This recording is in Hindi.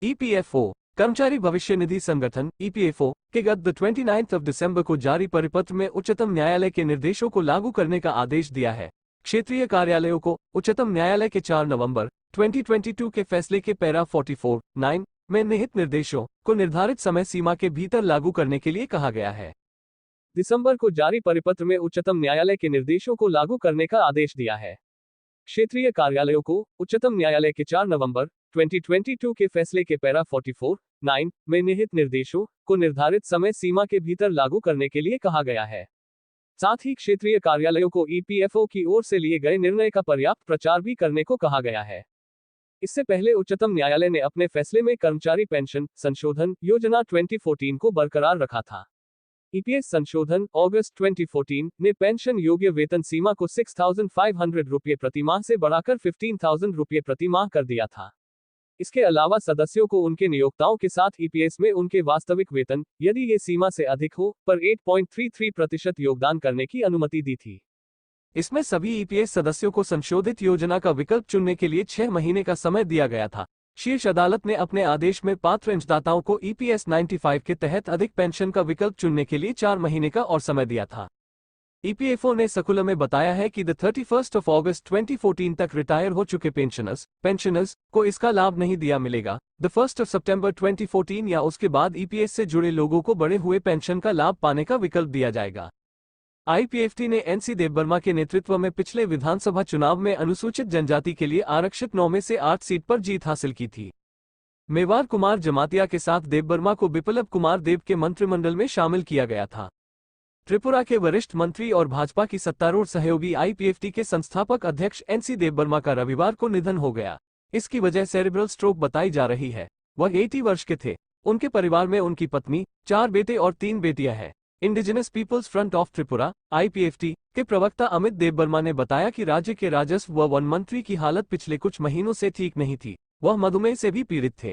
ईपीएफओ कर्मचारी भविष्य निधि संगठन ईपीएफओ के गत 29 दिसंबर को जारी परिपत्र में उच्चतम न्यायालय के निर्देशों को लागू करने का आदेश दिया है। क्षेत्रीय कार्यालयों को उच्चतम न्यायालय के 4 नवंबर 2022 के फैसले के पैरा 44(9) में निहित निर्देशों को निर्धारित समय सीमा के भीतर लागू करने के लिए कहा गया है। दिसंबर को जारी परिपत्र में उच्चतम न्यायालय के निर्देशों को लागू करने का आदेश दिया है। क्षेत्रीय कार्यालयों को उच्चतम न्यायालय के 4 नवंबर 2022 के फैसले के पैरा 44(9) में निहित निर्देशों को निर्धारित समय सीमा के भीतर लागू करने के लिए कहा गया है। साथ ही क्षेत्रीय कार्यालयों को ईपीएफओ की ओर से लिए गए निर्णय का पर्याप्त प्रचार भी करने को कहा गया है। इससे पहले उच्चतम न्यायालय ने अपने फैसले में कर्मचारी पेंशन संशोधन योजना 2014 को बरकरार रखा था। ईपीएस संशोधन अगस्त 2014 ने पेंशन योग्य वेतन सीमा को 6,500 रुपये प्रति माह से बढ़ाकर 15,000 रुपये प्रति माह कर दिया था। इसके अलावा सदस्यों को उनके नियोक्ताओं के साथ ईपीएस में उनके वास्तविक वेतन, यदि ये सीमा से अधिक हो, पर 8.33% योगदान करने की अनुमति दी थी। इसमें सभी ईपीएस सदस्यों को संशोधित योजना का विकल्प चुनने के लिए 6 महीने का समय दिया गया था। शीर्ष अदालत ने अपने आदेश में पात्र अंशदाताओं को ईपीएस 95 के तहत अधिक पेंशन का विकल्प चुनने के लिए 4 महीने का और समय दिया था। ईपीएफओ ने सर्कुलर में बताया है कि 31 अगस्त 2014 तक रिटायर हो चुके पेंशनर्स को इसका लाभ नहीं दिया मिलेगा। 1 सितंबर 2014 या उसके बाद ईपीएस से जुड़े लोगों को बढ़े हुए पेंशन का लाभ पाने का विकल्प दिया जाएगा। आईपीएफटी ने एनसी देवबर्मा के नेतृत्व में पिछले विधानसभा चुनाव में अनुसूचित जनजाति के लिए आरक्षित 9 में से 8 सीट पर जीत हासिल की थी। मेवार कुमार जमातिया के साथ देवबर्मा को बिप्लब कुमार देब के मंत्रिमंडल में शामिल किया गया था। त्रिपुरा के वरिष्ठ मंत्री और भाजपा की सत्तारूढ़ सहयोगी आईपीएफटी के संस्थापक अध्यक्ष एनसी देवबर्मा का रविवार को निधन हो गया। इसकी वजह सेरेब्रल स्ट्रोक बताई जा रही है। वह 80 वर्ष के थे। उनके परिवार में उनकी पत्नी, 4 बेटे और 3 बेटियां हैं। Indigenous Peoples Front of Tripura IPFT के प्रवक्ता अमित देवबर्मा ने बताया कि राज्य के राजस्व व वन मंत्री की हालत पिछले कुछ महीनों से ठीक नहीं थी। वह मधुमेह से भी पीड़ित थे।